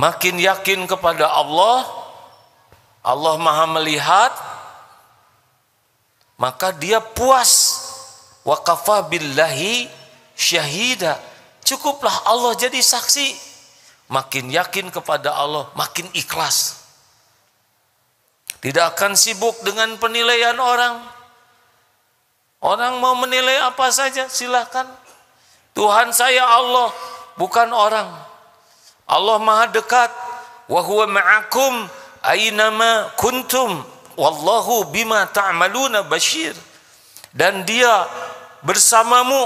makin yakin kepada Allah, Allah Maha melihat, maka dia puas. Wa kafa billahi syahida, cukuplah Allah jadi saksi. Makin yakin kepada Allah, makin ikhlas. Tidak akan sibuk dengan penilaian orang. Orang mau menilai apa saja silahkan. Tuhan saya Allah, bukan orang. Allah Maha dekat. Wa huwa ma'akum aynama kuntum wallahu bima ta'maluna basyir. Dan dia bersamamu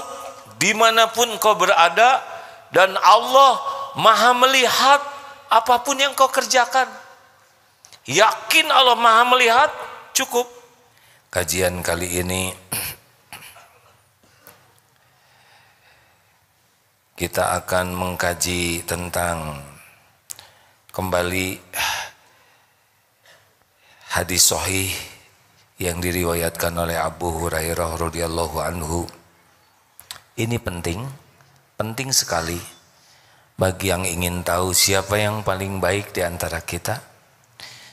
dimanapun kau berada, dan Allah Maha melihat apapun yang kau kerjakan. Yakin Allah Maha melihat, cukup. Kajian kali ini kita akan mengkaji tentang kembali hadis sahih yang diriwayatkan oleh Abu Hurairah radhiyallahu anhu. Ini penting sekali bagi yang ingin tahu siapa yang paling baik di antara kita,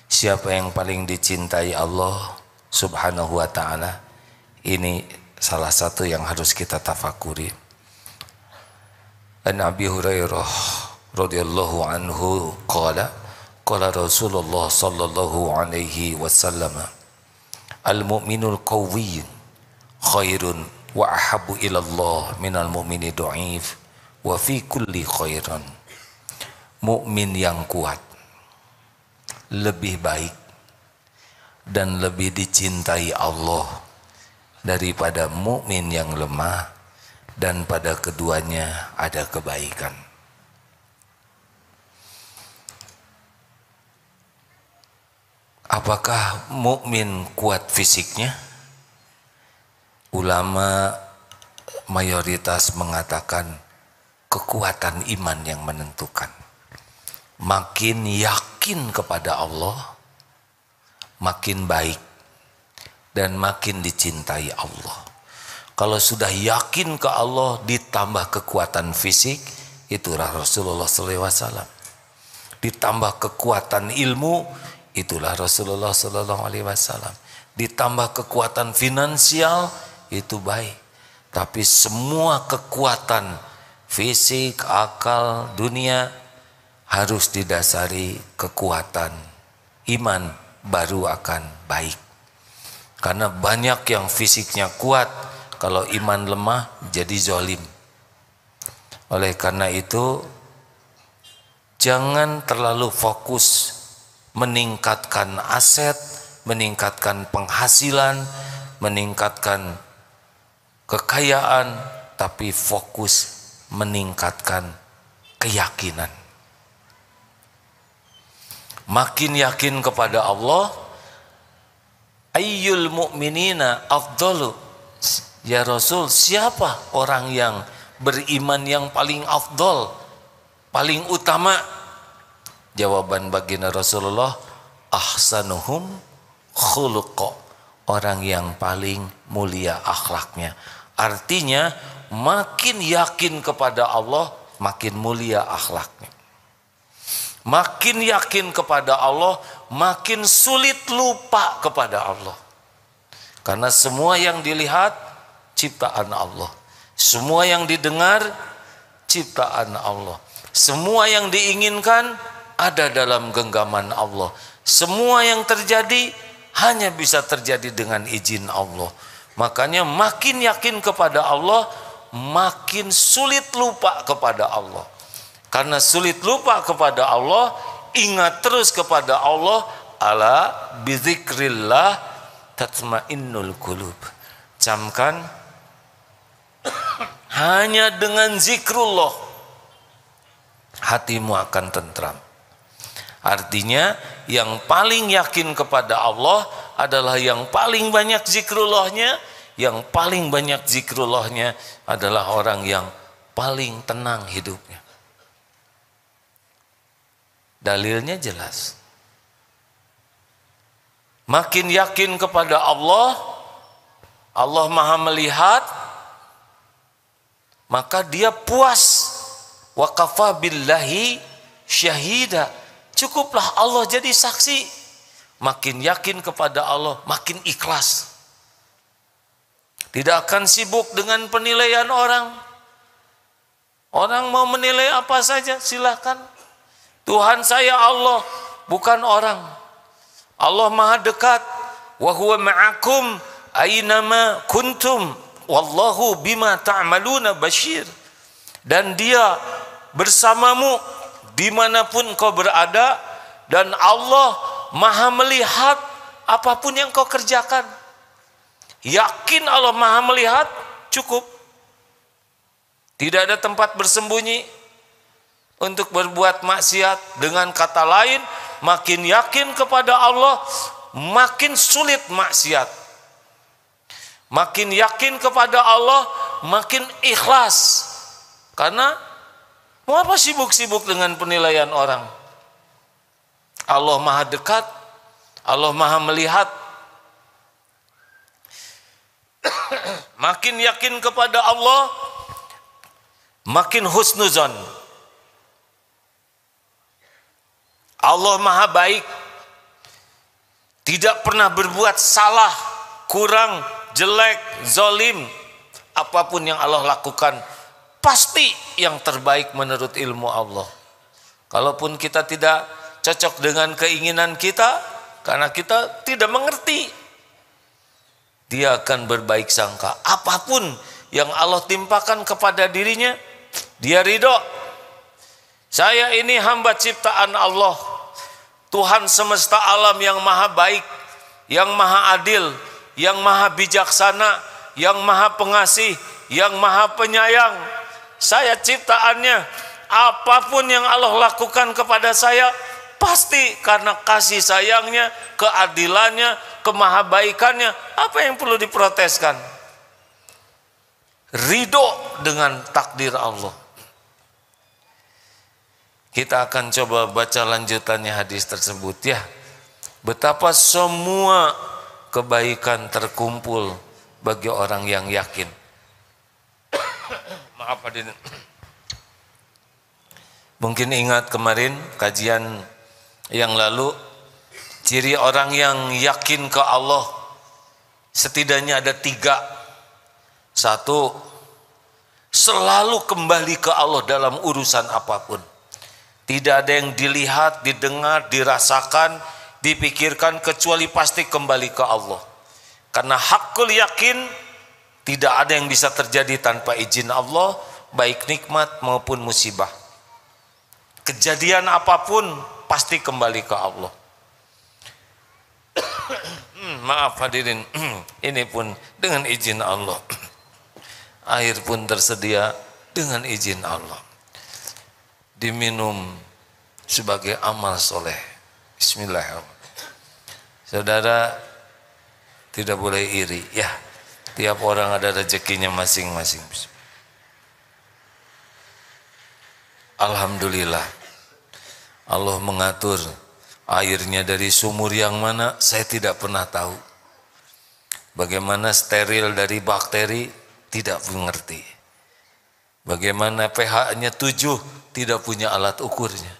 siapa yang paling dicintai Allah Subhanahu wa ta'ala. Ini salah satu yang harus kita tafakuri. An Abi Hurairah radhiyallahu anhu qala Rasulullah sallallahu alaihi wasallam, al-mu'minul qawiyyu khairun wa ahabbu ilallah minal mu'mini du'if wa fi kulli khairan. Mukmin yang kuat lebih baik dan lebih dicintai Allah daripada mukmin yang lemah, dan pada keduanya ada kebaikan. Apakah mukmin kuat fisiknya? Ulama mayoritas mengatakan kekuatan iman yang menentukan. Makin yakin kepada Allah, makin baik dan makin dicintai Allah. Kalau sudah yakin ke Allah ditambah kekuatan fisik, itulah Rasulullah SAW. Ditambah kekuatan ilmu, itulah Rasulullah SAW. Ditambah kekuatan finansial, itu baik. Tapi semua kekuatan fisik, akal, dunia harus didasari kekuatan iman, baru akan baik. Karena banyak yang fisiknya kuat, kalau iman lemah jadi zalim. Oleh karena itu, jangan terlalu fokus meningkatkan aset, meningkatkan penghasilan, meningkatkan kekayaan, tapi fokus meningkatkan keyakinan. Makin yakin kepada Allah, ayyul mu'minina afdalu. Ya Rasul, siapa orang yang beriman yang paling afdal, paling utama? Jawaban baginda Rasulullah, ahsanuhum khuluqa, orang yang paling mulia akhlaknya. Artinya makin yakin kepada Allah, makin mulia akhlaknya. Makin yakin kepada Allah, makin sulit lupa kepada Allah. Karena semua yang dilihat ciptaan Allah, semua yang didengar ciptaan Allah, semua yang diinginkan ada dalam genggaman Allah. Semua yang terjadi hanya bisa terjadi dengan izin Allah. Makanya makin yakin kepada Allah, makin sulit lupa kepada Allah. Karena sulit lupa kepada Allah, ingat terus kepada Allah. Ala bizikrillah tatmainnul qulub. Camkan, hanya dengan zikrullah hatimu akan tentram. Artinya yang paling yakin kepada Allah adalah yang paling banyak zikrullahnya. Yang paling banyak zikrullahnya adalah orang yang paling tenang hidupnya. Dalilnya jelas. Makin yakin kepada Allah, Allah Maha melihat, maka dia puas. Wa kafa billahi syahida. Cukuplah Allah jadi saksi. Makin yakin kepada Allah, makin ikhlas. Tidak akan sibuk dengan penilaian orang. Orang mau menilai apa saja, silakan. Tuhan saya Allah, bukan orang. Allah maha dekat. Wa huwa ma'akum aynama kuntum wallahu bima ta'maluna basyir. Dan dia bersamamu dimanapun kau berada, dan Allah maha melihat apapun yang kau kerjakan. Yakin Allah maha melihat, cukup. Tidak ada tempat bersembunyi untuk berbuat maksiat. Dengan kata lain, makin yakin kepada Allah, makin sulit maksiat. Makin yakin kepada Allah, makin ikhlas. Karena mau apa sibuk-sibuk dengan penilaian orang? Allah maha dekat, Allah maha melihat. Makin yakin kepada Allah, makin husnuzon. Allah maha baik, tidak pernah berbuat salah, kurang, jelek, zalim. Apapun yang Allah lakukan pasti yang terbaik menurut ilmu Allah. Kalaupun kita tidak cocok dengan keinginan kita, karena kita tidak mengerti, dia akan berbaik sangka. Apapun yang Allah timpakan kepada dirinya, dia ridho. Saya ini hamba ciptaan Allah, Tuhan semesta alam yang maha baik, yang maha adil, yang maha bijaksana, yang maha pengasih, yang maha penyayang. Saya ciptaannya. Apapun yang Allah lakukan kepada saya, pasti karena kasih sayangnya, keadilannya, kemahabaikannya. Apa yang perlu diproteskan? Ridho dengan takdir Allah. Kita akan coba baca lanjutannya hadis tersebut ya. Betapa semua kebaikan terkumpul bagi orang yang yakin. Maaf hadirin. Mungkin ingat kemarin kajian yang lalu, ciri orang yang yakin ke Allah setidaknya ada 3. 1, selalu kembali ke Allah dalam urusan apapun. Tidak ada yang dilihat, didengar, dirasakan, dipikirkan kecuali pasti kembali ke Allah. Karena hakul yakin, tidak ada yang bisa terjadi tanpa izin Allah, baik nikmat maupun musibah. Kejadian apapun pasti kembali ke Allah. Maaf hadirin, ini pun dengan izin Allah. Air pun tersedia dengan izin Allah. Diminum sebagai amal soleh. Bismillahirrahmanirrahim. Saudara, tidak boleh iri ya. Tiap orang ada rezekinya masing-masing. Alhamdulillah, Allah mengatur airnya dari sumur yang mana saya tidak pernah tahu. Bagaimana steril dari bakteri tidak mengerti. Bagaimana pH-nya 7 tidak punya alat ukurnya.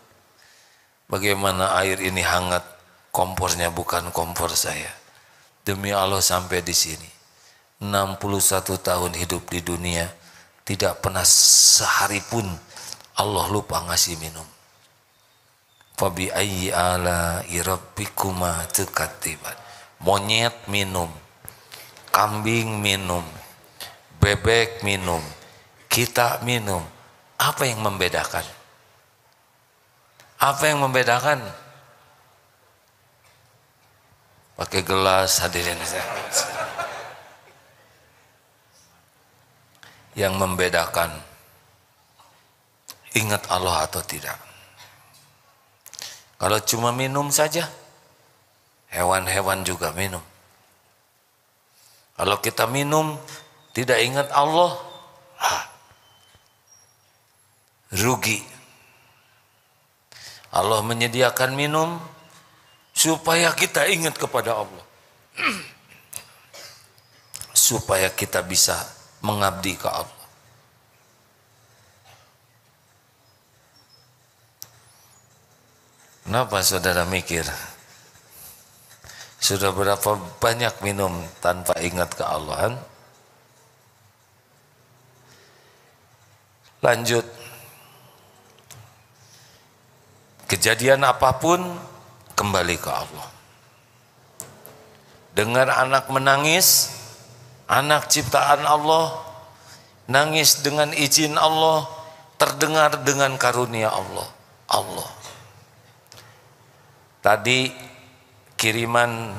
Bagaimana air ini hangat, kompornya bukan kompor saya. Demi Allah sampai di sini. 61 tahun hidup di dunia, tidak pernah sehari pun Allah lupa ngasih minum. Fabi ayyi ala'i rabbikuma tukadziban. Monyet minum, kambing minum, bebek minum, kita minum. Apa yang membedakan? Apa yang membedakan? Pakai gelas hadirin. Yang membedakan ingat Allah atau tidak. Kalau cuma minum saja, hewan-hewan juga minum. Kalau kita minum tidak ingat Allah, rugi. Allah menyediakan minum supaya kita ingat kepada Allah, supaya kita bisa mengabdi ke Allah. Kenapa saudara mikir? Sudah berapa banyak minum tanpa ingat ke Allah? Lanjut. Kejadian apapun kembali ke Allah. Dengar anak menangis, anak ciptaan Allah, nangis dengan izin Allah, terdengar dengan karunia Allah. Allah. Tadi kiriman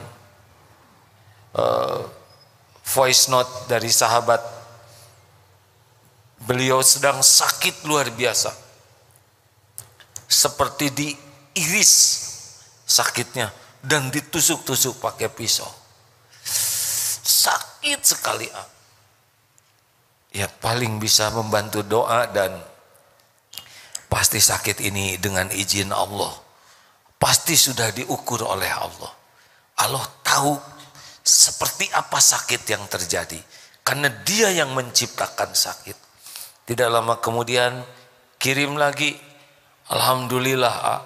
voice note dari sahabat, beliau sedang sakit luar biasa, seperti diiris sakitnya dan ditusuk-tusuk pakai pisau, sakit sekali. Ya paling bisa membantu doa, dan pasti sakit ini dengan izin Allah. Pasti sudah diukur oleh Allah. Allah tahu seperti apa sakit yang terjadi, karena Dia yang menciptakan sakit. Tidak lama kemudian kirim lagi, alhamdulillah,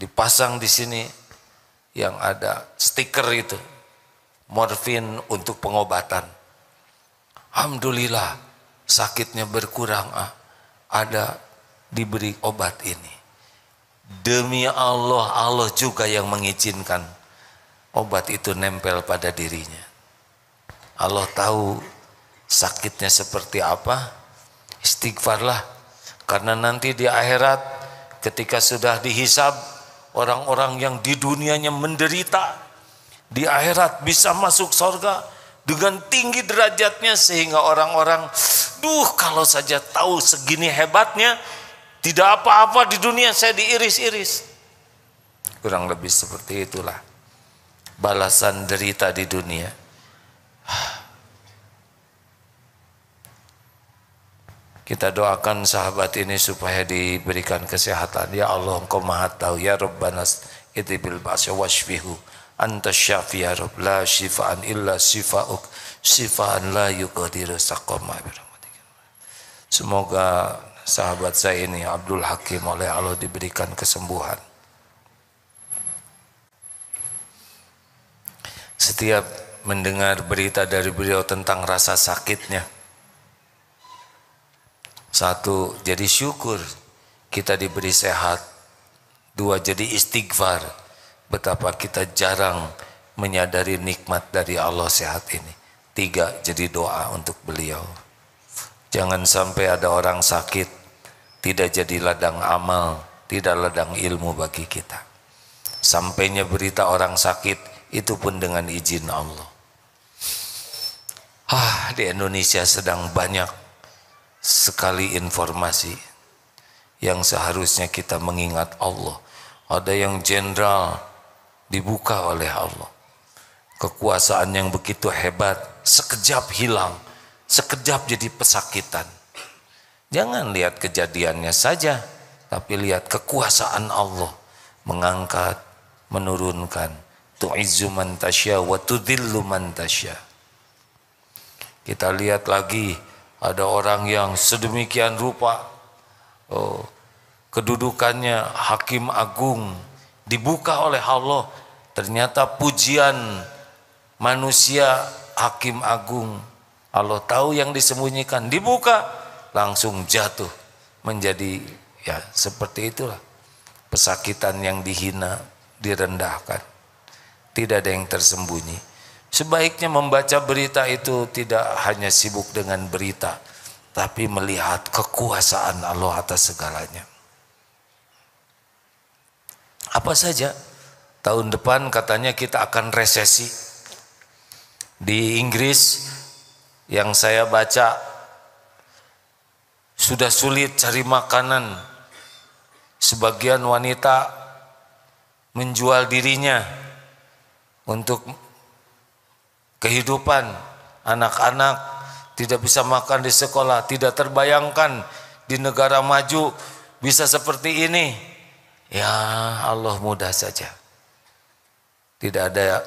dipasang di sini yang ada stiker itu, morfin untuk pengobatan. Alhamdulillah sakitnya berkurang, ada diberi obat ini. Demi Allah, Allah juga yang mengizinkan obat itu nempel pada dirinya. Allah tahu sakitnya seperti apa. Istighfarlah, karena nanti di akhirat ketika sudah dihisab, orang-orang yang di dunianya menderita, di akhirat bisa masuk surga dengan tinggi derajatnya, sehingga orang-orang, kalau saja tahu segini hebatnya, tidak apa-apa di dunia saya diiris-iris. Kurang lebih seperti itulah balasan derita di dunia. Kita doakan sahabat ini supaya diberikan kesehatan. Ya Allah, Engkau Maha Tahu. Ya Rabbana idhibil ba'sa washfihu anta syafi ya Rabb, la shifaan illa shifa'uk, shifaan la yuqadiru saqama birahmatika. Semoga sahabat saya ini Abdul Hakim oleh Allah diberikan kesembuhan. Setiap mendengar berita dari beliau tentang rasa sakitnya, satu, jadi syukur kita diberi sehat. Dua, jadi istighfar, betapa kita jarang menyadari nikmat dari Allah sehat ini. Tiga, jadi doa untuk beliau. Jangan sampai ada orang sakit tidak jadi ladang amal, tidak ladang ilmu bagi kita. Sampainya berita orang sakit itu pun dengan izin Allah. Di Indonesia sedang banyak sekali informasi yang seharusnya kita mengingat Allah. Ada yang jenderal dibuka oleh Allah. Kekuasaan yang begitu hebat sekejap hilang, sekejap jadi pesakitan. Jangan lihat kejadiannya saja, tapi lihat kekuasaan Allah mengangkat, menurunkan. Tu'izzu man tasya wa tudhillu man tasya. Kita lihat lagi, ada orang yang sedemikian rupa, kedudukannya hakim agung, dibuka oleh Allah. Ternyata pujian manusia hakim agung, Allah tahu yang disembunyikan, dibuka, langsung jatuh menjadi, ya seperti itulah pesakitan yang dihina, direndahkan. Tidak ada yang tersembunyi. Sebaiknya membaca berita itu tidak hanya sibuk dengan berita, tapi melihat kekuasaan Allah atas segalanya. Apa saja? Tahun depan katanya kita akan resesi. Di Inggris yang saya baca, sudah sulit cari makanan. Sebagian wanita menjual dirinya untuk kehidupan. Anak-anak tidak bisa makan di sekolah. Tidak terbayangkan di negara maju bisa seperti ini. Ya Allah, mudah saja. Tidak ada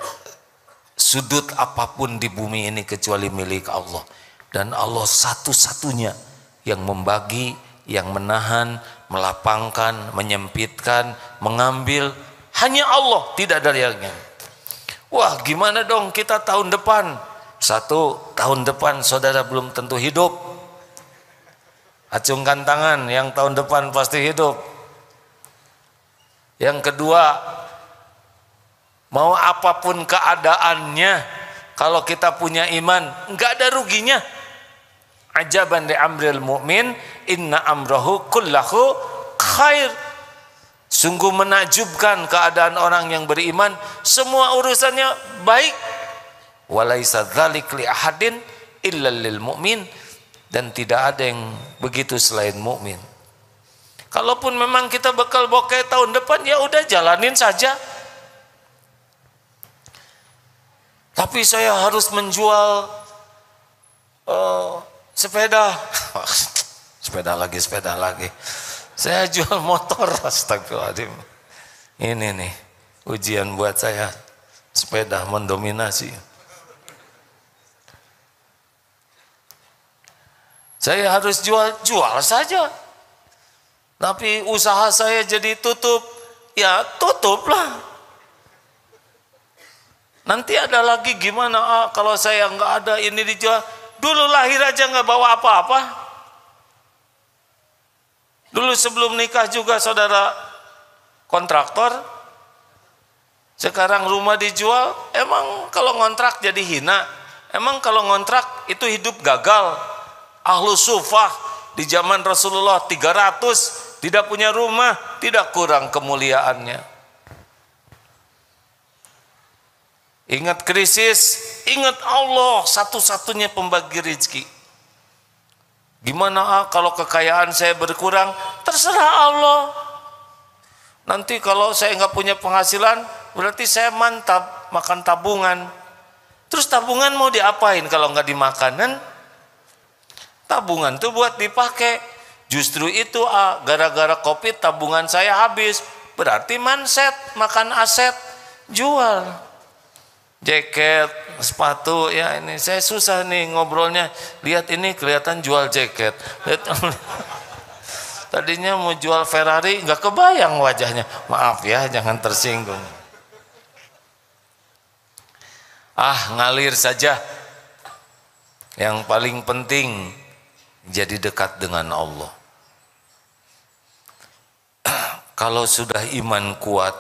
sudut apapun di bumi ini kecuali milik Allah. Dan Allah satu-satunya yang membagi, yang menahan, melapangkan, menyempitkan, mengambil, Hanya Allah, tidak ada yang lain. Wah, gimana dong kita tahun depan? Satu, tahun depan saudara belum tentu hidup. Acungkan tangan yang tahun depan pasti hidup. Yang kedua, mau apapun keadaannya, kalau kita punya iman, enggak ada ruginya. Ajaban li amril mu'min, inna amrahu kullahu khair. Sungguh menakjubkan keadaan orang yang beriman, semua urusannya baik. Walaisa dzalik li ahadin illa lil mu'min, dan tidak ada yang begitu selain mukmin. Kalaupun memang kita bakal bokeh tahun depan, ya udah jalanin saja. Tapi saya harus menjual sepeda. Sepeda lagi. Saya jual motor. Astagfirullahaladzim. Ini nih ujian buat saya. Sepeda mendominasi. Saya harus jual saja. Tapi usaha saya jadi tutup. Ya tutuplah. Nanti ada lagi gimana? Kalau saya nggak ada ini dijual. Dulu lahir aja nggak bawa apa-apa. Dulu sebelum nikah juga saudara kontraktor. Sekarang rumah dijual. Emang kalau ngontrak jadi hina? Emang kalau ngontrak itu hidup gagal? Ahlu sufah di zaman Rasulullah 300 tidak punya rumah, tidak kurang kemuliaannya. Ingat krisis, ingat Allah satu-satunya pembagi rezeki. Gimana kalau kekayaan saya berkurang? Terserah Allah. Nanti kalau saya nggak punya penghasilan, berarti saya mantap makan tabungan. Terus tabungan mau diapain kalau nggak dimakan? Kan? Tabungan tuh buat dipakai. Justru itu gara-gara COVID tabungan saya habis. Berarti manset, makan aset, jual. Jaket, sepatu, ya ini saya susah nih ngobrolnya. Lihat ini kelihatan jual jaket. Tadinya mau jual Ferrari, nggak kebayang wajahnya. Maaf ya, jangan tersinggung. Ngalir saja. Yang paling penting jadi dekat dengan Allah. Kalau sudah iman kuat,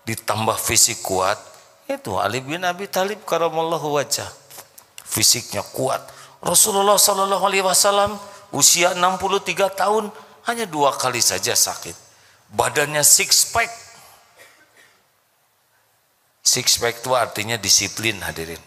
ditambah fisik kuat, itu Ali bin Abi Thalib karamallahu wajah, fisiknya kuat. Rasulullah sallallahu alaihi wasallam usia 63 tahun hanya 2 kali saja sakit. Badannya six pack. Six pack itu artinya disiplin, hadirin.